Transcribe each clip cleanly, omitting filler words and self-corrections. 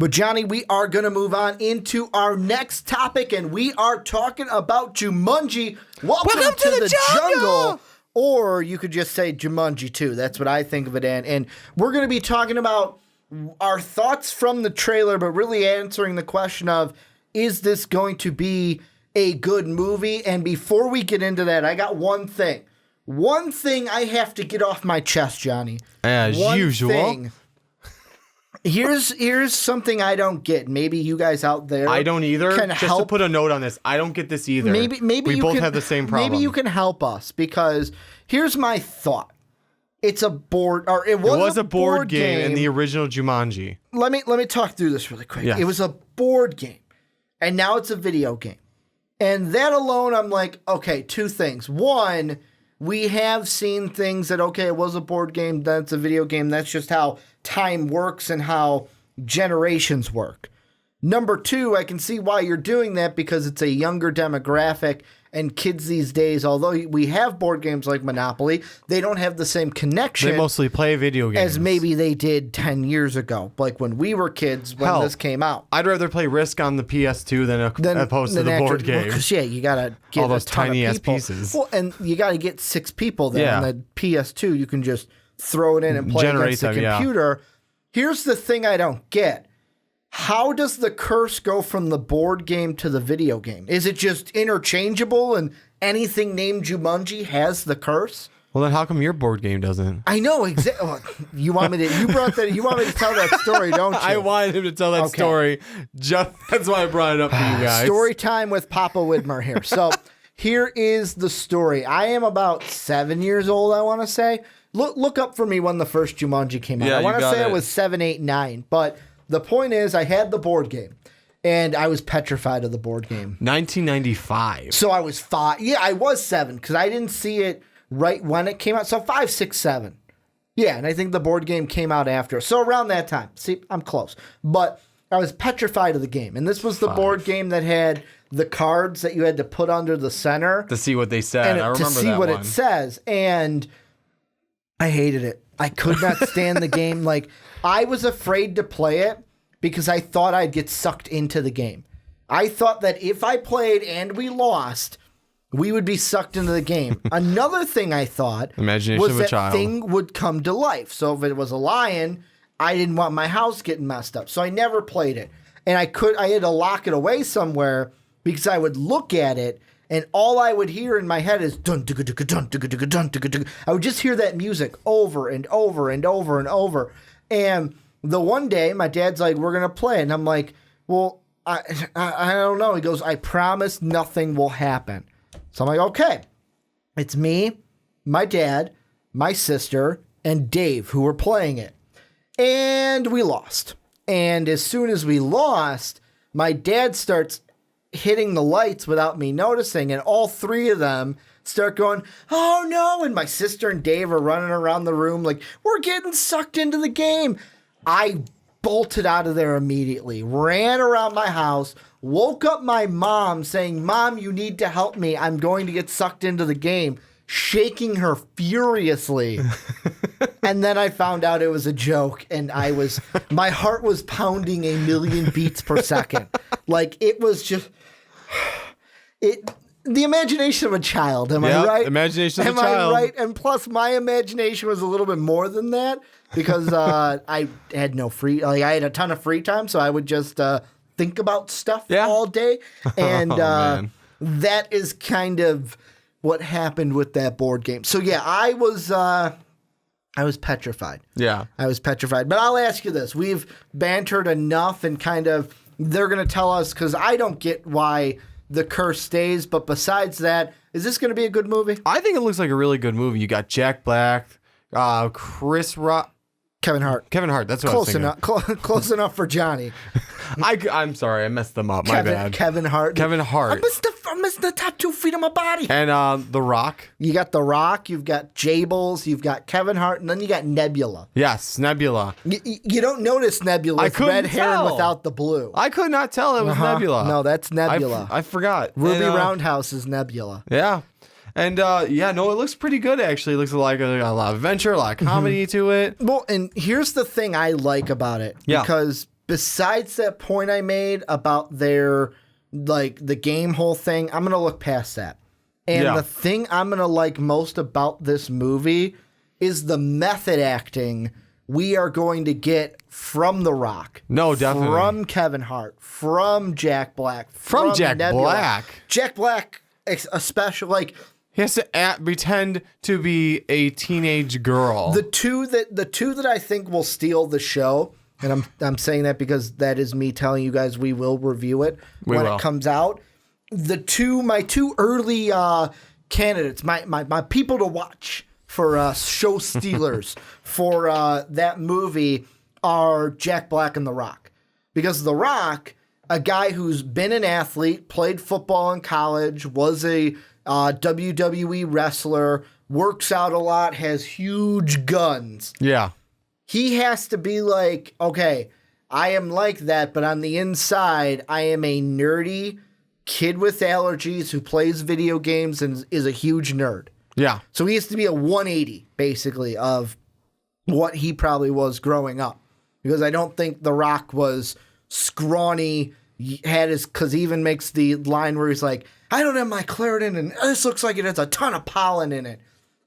But Johnny, we are going to move on into our next topic, and we are talking about Jumanji. Welcome to the jungle. Or you could just say Jumanji 2. That's what I think of it in. And we're going to be talking about our thoughts from the trailer, but really answering the question of, is this going to be a good movie? And before we get into that, I got one thing. One thing I have to get off my chest, Johnny. As usual. Here's something I don't get. Maybe you guys out there I don't either. Can Just help. to put a note on this, I don't get this either. Maybe we you both can, have the same problem. Maybe you can help us, because here's my thought. It's a board, or it was a board game in the original Jumanji. Let me talk through this really quick. Yes. It was a board game, and now it's a video game. And that alone, I'm like, okay, two things. One, we have seen things that, okay, it was a board game, then it's a video game. That's just how time works and how generations work. Number two, I can see why you're doing that, because it's a younger demographic, and kids these days, although we have board games like Monopoly, they don't have the same connection. They mostly play video games. As maybe they did 10 years ago, like when we were kids, when this came out. I'd rather play Risk on the PS2 than opposed to the board game. Because, you got to get all those a ton tiny of ass people. pieces. Well, and you got to get 6 people there. Yeah. On the PS2, you can just throw it in and play Generate against the them, computer. Yeah. Here's the thing I don't get. How does the curse go from the board game to the video game? Is it just interchangeable and anything named Jumanji has the curse? Well, then how come your board game doesn't? I know exactly. You want me to? You brought that. You want me to tell that story, don't you? I wanted him to tell that story. That's why I brought it up for you guys. Story time with Papa Widmer here. So here is the story. I am about 7 years old, I want to say. Look up for me when the first Jumanji came out. Yeah, I want to say it. I was 7, 8, 9. But the point is, I had the board game, and I was petrified of the board game. 1995. So I was 5. Yeah, I was 7 because I didn't see it right when it came out. So 5, 6, 7. Yeah, and I think the board game came out after. So around that time. See, I'm close. But I was petrified of the game. And this was the board game that had the cards that you had to put under the center. To see what they said. I remember to see that what one. it says. And I hated it. I could not stand the game. Like, I was afraid to play it because I thought I'd get sucked into the game. I thought that if I played and we lost, we would be sucked into the game. Another thing I thought Imagination was of a that child. thing would come to life. So if it was a lion, I didn't want my house getting messed up. So I never played it. And I had to lock it away somewhere because I would look at it and all I would hear in my head is dun dun dun dun dun dun dun dun. I would just hear that music over and over and over and over. And the one day my dad's like, we're going to play. And I'm like, well, I don't know. He goes, I promise nothing will happen. So I'm like, okay. It's me, my dad, my sister, and Dave who were playing it. And we lost. And as soon as we lost, my dad starts hitting the lights without me noticing, and all 3 of them start going, oh no, and my sister and Dave are running around the room like, we're getting sucked into the game. I bolted out of there immediately, ran around my house, woke up my mom saying, Mom, you need to help me. I'm going to get sucked into the game, shaking her furiously. And then I found out it was a joke, and my heart was pounding 1,000,000 beats per second. Like, it was just, the imagination of a child. Am I right? Imagination of a Am child. I right? And plus, my imagination was a little bit more than that because I had I had a ton of free time, so I would just think about stuff all day, and that is kind of what happened with that board game. So yeah, I was petrified. Yeah. I was petrified. But I'll ask you this. We've bantered enough and kind of, they're going to tell us, because I don't get why the curse stays. But besides that, is this going to be a good movie? I think it looks like a really good movie. You got Jack Black, Chris Rock. Kevin Hart. That's what I was thinking. Close enough for Johnny. I'm sorry. I messed them up. My bad. Kevin Hart. I missed the top 2 feet of my body. And The Rock. You got The Rock. You've got Jables. You've got Kevin Hart. And then you got Nebula. Yes, Nebula. You don't notice Nebula with red hair and without the blue. I could not tell it was Nebula. No, that's Nebula. I forgot. Ruby Roundhouse is Nebula. Yeah. And it looks pretty good, actually. It looks like a lot of adventure, a lot of comedy to it. Well, and here's the thing I like about it. Yeah. Because besides that point I made about their, like, the game whole thing, I'm going to look past that. And the thing I'm going to like most about this movie is the method acting we are going to get from The Rock. No, definitely. From Kevin Hart, from Jack Black, From Jack Nebula. Black. Jack Black, especially, like, he has to pretend to be a teenage girl. the two that I think will steal the show, and I'm saying that because that is me telling you guys we will review it when it comes out. My two early candidates, my people to watch for show stealers for that movie are Jack Black and The Rock. Because The Rock, a guy who's been an athlete, played football in college, was a WWE wrestler, works out a lot, has huge guns. Yeah. He has to be like, okay, I am like that, but on the inside, I am a nerdy kid with allergies who plays video games and is a huge nerd. Yeah. So he has to be a 180, basically, of what he probably was growing up. Because I don't think The Rock was scrawny, because he even makes the line where he's like, I don't have my Claritin, and this looks like it has a ton of pollen in it.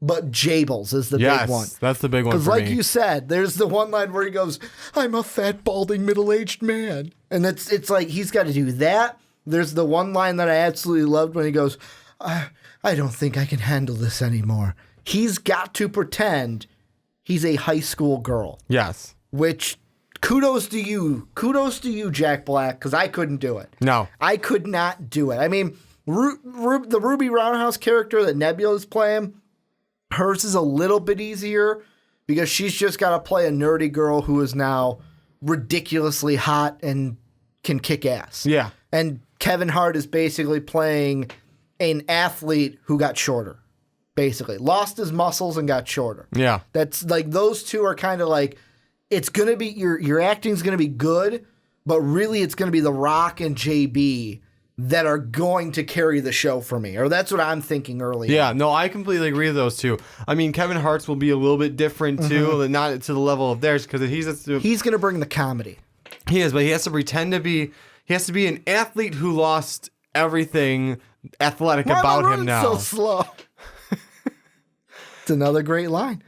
But Jables is the big one. That's the big one for me. Because like you said, there's the one line where he goes, I'm a fat, balding, middle-aged man. And it's like he's got to do that. There's the one line that I absolutely loved when he goes, I don't think I can handle this anymore. He's got to pretend he's a high school girl. Yes. Which, kudos to you. Kudos to you, Jack Black, because I couldn't do it. No. I could not do it. I mean, the Ruby Roundhouse character that Nebula is playing, hers is a little bit easier because she's just got to play a nerdy girl who is now ridiculously hot and can kick ass. Yeah. And Kevin Hart is basically playing an athlete who got shorter, basically. Lost his muscles and got shorter. Yeah. That's like, those two are kind of like, it's going to be, your acting's going to be good, but really it's going to be The Rock and JB that are going to carry the show for me. Or that's what I'm thinking early. Yeah, no, I completely agree with those two. I mean, Kevin Hart's will be a little bit different too, not to the level of theirs, because he's going to bring the comedy. He is, but he has to pretend to be, he has to be an athlete who lost everything athletic about him now. So slow. It's another great line.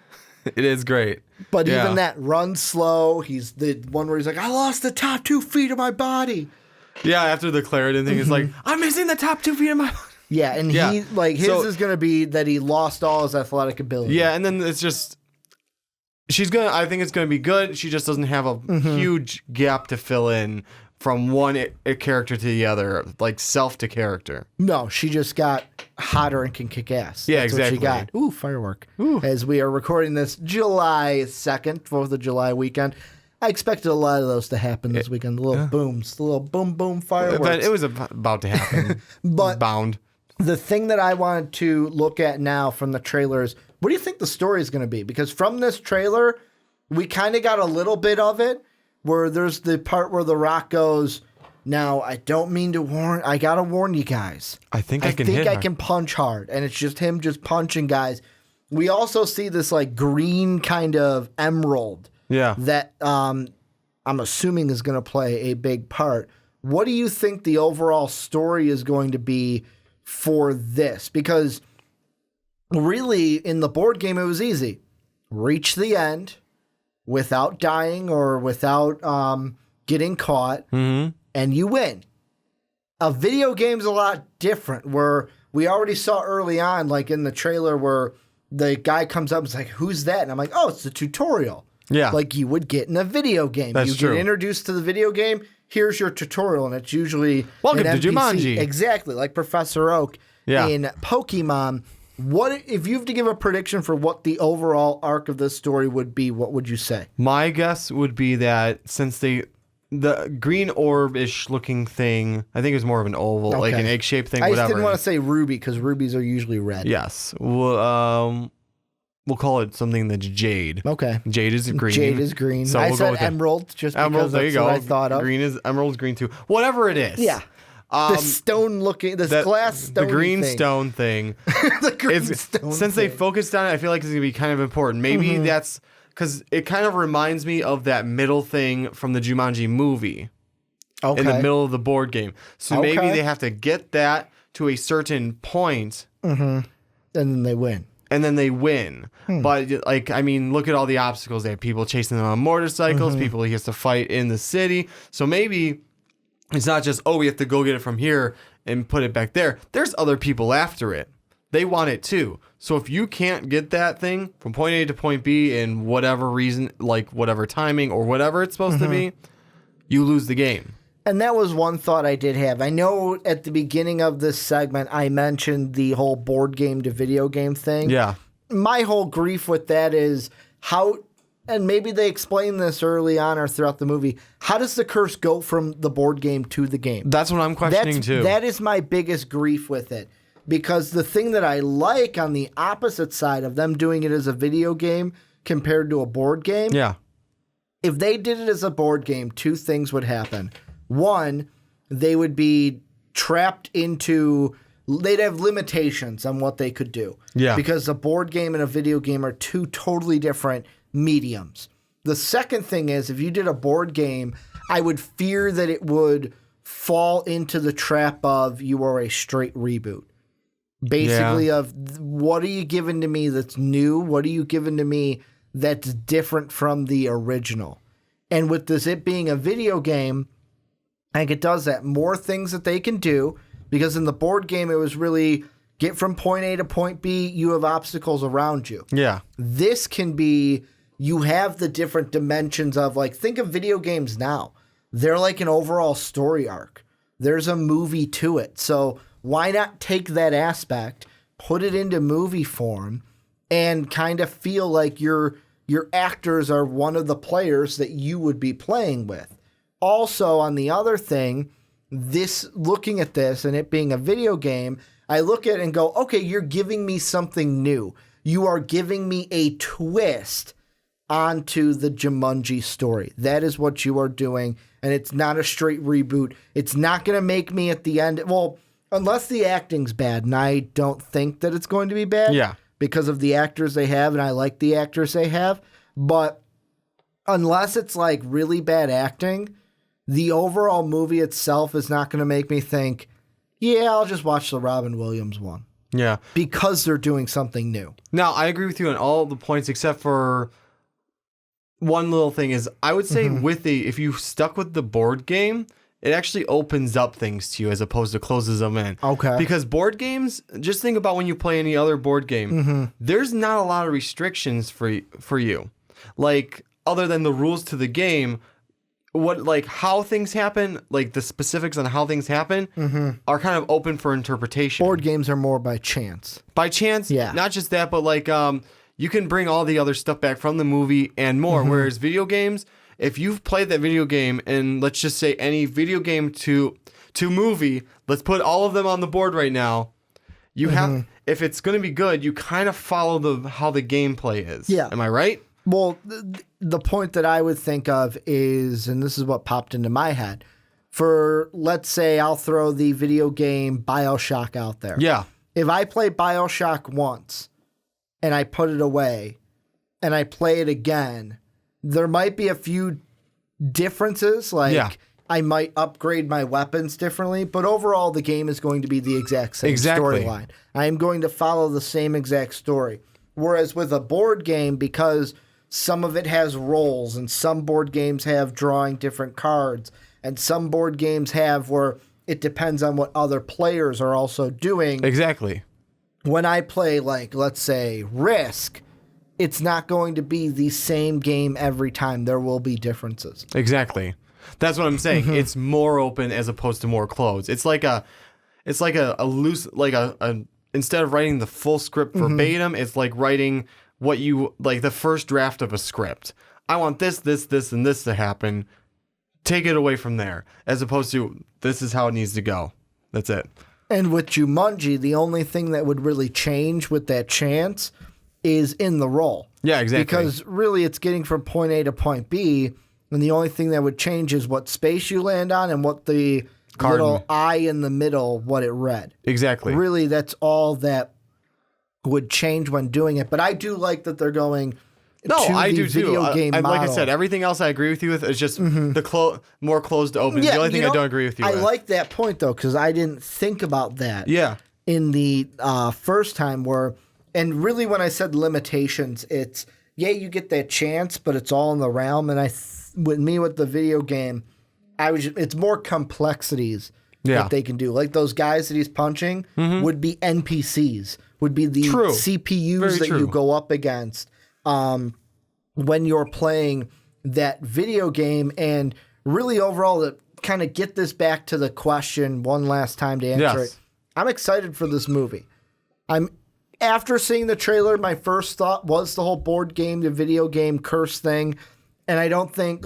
It is great. But even that run slow, he's the one where he's like, I lost the top 2 feet of my body. Yeah, after the Claritin thing, it's like, I'm missing the top 2 feet of my body. Yeah, and he, like, his is going to be that he lost all his athletic ability. Yeah, and then it's just, I think it's going to be good. She just doesn't have a huge gap to fill in from one character to the other, like self to character. No, she just got hotter and can kick ass. Yeah, That's exactly. What she got. Ooh, firework. Ooh. As we are recording this July 2nd, 4th of July weekend. I expected a lot of those to happen this weekend. The little booms, the little boom, boom fireworks. But it was about to happen. But bound. The thing that I wanted to look at now from the trailer is, what do you think the story is going to be? Because from this trailer, we kind of got a little bit of it, where there's the part where The Rock goes, now, I don't mean to warn, I got to warn you guys. I think I can punch hard. And it's just him just punching guys. We also see this like green kind of emerald. Yeah. That I'm assuming is going to play a big part. What do you think the overall story is going to be for this? Because really, in the board game, it was easy. Reach the end without dying or without getting caught, and you win. A video game's a lot different, where we already saw early on, like in the trailer, where the guy comes up and is like, who's that? And I'm like, oh, it's the tutorial. Yeah. Like you would get in a video game. That's true. Get introduced to the video game, here's your tutorial, and it's usually welcome an to NPC. Jumanji. Exactly, like Professor Oak in Pokemon. What if you have to give a prediction for what the overall arc of this story would be? What would you say? My guess would be that since the green orb-ish looking thing, I think it was more of an oval, like an egg-shaped thing. I whatever. just didn't want to say ruby because rubies are usually red. Yes. We'll call it something that's jade. Okay. Jade is green. Jade is green. So I we'll said go with emerald just emerald, because that's what I thought of. Green is emerald's green too. Whatever it is. Yeah. The stone looking, this glass stone. The green thing. stone thing. The green stone Since thing. they focused on it, I feel like it's going to be kind of important. Maybe that's because it kind of reminds me of that middle thing from the Jumanji movie Okay. in the middle of the board game. So maybe Okay. they have to get that to a certain point, And then they win. and then they win. But like, I mean, look at all the obstacles. They have people chasing them on motorcycles, people he has to fight in the city. So maybe it's not just, oh, we have to go get it from here and put it back there. There's other people after it. They want it too. So if you can't get that thing from point A to point B in whatever reason, like whatever timing or whatever it's supposed to be, you lose the game. And that was one thought I did have. I know at the beginning of this segment, I mentioned the whole board game to video game thing. Yeah. My whole grief with that is how, and maybe they explain this early on or throughout the movie, how does the curse go from the board game to the game? That's what I'm questioning too. That is my biggest grief with it. Because the thing that I like on the opposite side of them doing it as a video game compared to a board game, Yeah. if they did it as a board game, two things would happen. One, they would be trapped into, they'd have limitations on what they could do. Yeah. Because a board game and a video game are two totally different mediums. The second thing is, if you did a board game, I would fear that it would fall into the trap of you are a straight reboot. Basically, of what are you giving to me that's new? What are you giving to me that's different from the original? And with this, it being a video game, I think it does that. More things that they can do, because in the board game, it was really get from point A to point B, you have obstacles around you. Yeah. This can be, you have the different dimensions of, like, think of video games now. They're like an overall story arc. There's a movie to it. So why not take that aspect, put it into movie form, and kind of feel like your actors are one of the players that you would be playing with. Also, on the other thing, this, looking at this and it being a video game, I look at it and go, okay, you're giving me something new. You are giving me a twist onto the Jumanji story. That is what you are doing, and it's not a straight reboot. It's not going to make me at the end, well, unless the acting's bad, and I don't think that it's going to be bad. Yeah. Because of the actors they have, and I like the actors they have. But unless it's like really bad acting, the overall movie itself is not going to make me think, yeah, I'll just watch the Robin Williams one. Yeah. Because they're doing something new. Now, I agree with you on all the points except for one little thing is I would say if you stuck with the board game, it actually opens up things to you as opposed to closes them in. Okay. Because board games, just think about when you play any other board game, there's not a lot of restrictions for you. Like, other than the rules to the game, how things happen, like the specifics on how things happen, are kind of open for interpretation. Board games are more by chance. By chance, Yeah. not just that, but like you can bring all the other stuff back from the movie and more. Whereas video games, if you've played that video game, and let's just say any video game to movie, let's put all of them on the board right now. You have, if it's going to be good, you kind of follow how the gameplay is. Yeah. Am I right? Well, the point that I would think of is, and this is what popped into my head, for, let's say, I'll throw the video game BioShock out there. Yeah. If I play BioShock once and I put it away and I play it again, there might be a few differences. Like, I might upgrade my weapons differently, but overall the game is going to be the exact same storyline. I am going to follow the same exact story. Whereas with a board game, because some of it has roles and some board games have drawing different cards and some board games have where it depends on what other players are also doing. Exactly. When I play, like, let's say Risk, it's not going to be the same game every time. There will be differences. Exactly. That's what I'm saying. It's more open as opposed to more closed. It's like a loose, like a instead of writing the full script verbatim, it's like writing what you, like the first draft of a script. I want this, and this to happen. Take it away from there, as opposed to this is how it needs to go. That's it. And with Jumanji, the only thing that would really change with that chance is in the role. Yeah, exactly. Because really it's getting from point A to point B, and the only thing that would change is what space you land on and what the little eye in the middle, what it read. Exactly. Really, that's all that would change when doing it. But I do like that they're going, No, to I the do too. video game model. Like I said, everything else I agree with you with is just the more closed to open. The only thing I don't agree with you with. I like that point though, because I didn't think about that. Yeah. In the first time and really when I said limitations, it's, you get that chance, but it's all in the realm. And with the video game, it's more complexities that they can do. Like those guys that he's punching would be NPCs, would be the CPUs that you go up against when you're playing that video game. And really overall, to kind of get this back to the question one last time to answer it, I'm excited for this movie. After seeing the trailer, my first thought was the whole board game to video game curse thing. And I don't think,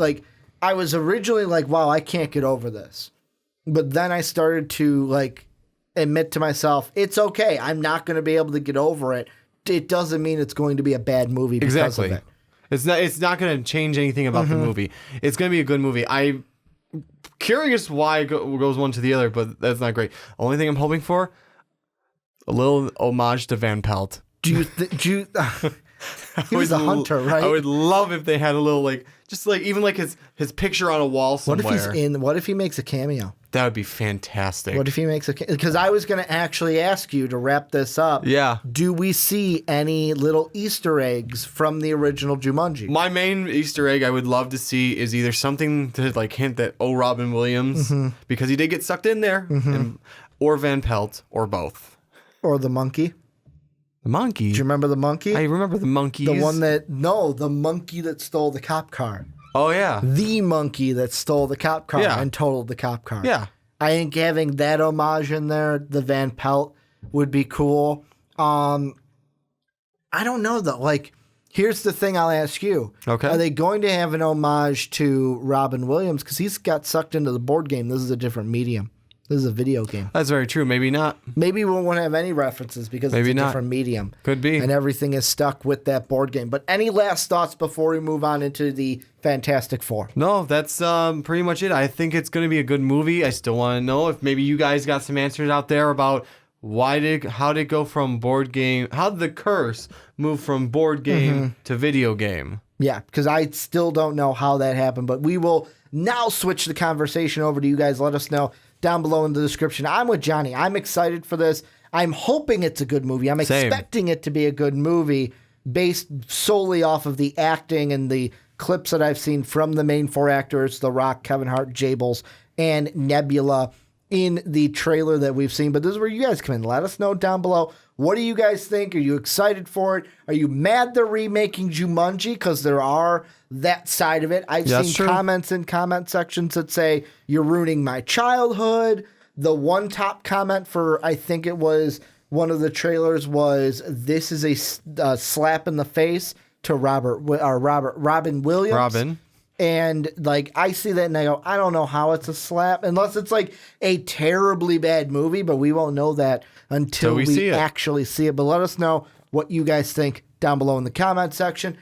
I was originally like, wow, I can't get over this. But then I started to, admit to myself, it's okay. I'm not going to be able to get over it. It doesn't mean it's going to be a bad movie because of it. It's not going to change anything about the movie. It's going to be a good movie. I'm curious why it goes one to the other, but that's not great. Only thing I'm hoping for, a little homage to Van Pelt. He was a hunter, right? I would love if they had a little even his picture on a wall somewhere. What if he makes a cameo? That would be fantastic. What if he makes because I was going to actually ask you to wrap this up. Yeah. Do we see any little Easter eggs from the original Jumanji? My main Easter egg I would love to see is either something to hint that Robin Williams, because he did get sucked in there, or Van Pelt, or both. Or the monkey. The monkey? Do you remember the monkey? I remember the monkeys. The monkey that stole the cop car. Oh, yeah. The monkey that stole the cop car and totaled the cop car. Yeah. I think having that homage in there, the Van Pelt, would be cool. I don't know, though. Here's the thing I'll ask you. Okay. Are they going to have an homage to Robin Williams? Because he's got sucked into the board game. This is a different medium. This is a video game. That's very true. Maybe not. Maybe we won't have any references because it's a different medium. Could be. And everything is stuck with that board game. But any last thoughts before we move on into the Fantastic Four? No, that's pretty much it. I think it's going to be a good movie. I still want to know if maybe you guys got some answers out there about how did it go from board game? How did the curse move from board game to video game? Yeah, because I still don't know how that happened. But we will now switch the conversation over to you guys. Let us know down below in the description. I'm with Johnny. I'm excited for this. I'm hoping it's a good movie. I'm expecting it to be a good movie based solely off of the acting and the clips that I've seen from the main four actors, The Rock, Kevin Hart, Jables, and Nebula in the trailer that we've seen. But this is where you guys come in. Let us know down below. What do you guys think? Are you excited for it? Are you mad they're remaking Jumanji? Because there are that side of it. I've seen comments in comment sections that say, you're ruining my childhood. The one top comment for, I think it was one of the trailers was, this is a slap in the face to Robin Williams. Robin. And I see that and I go, I don't know how it's a slap unless it's a terribly bad movie, but we won't know that until we actually see it. But let us know what you guys think down below in the comment section.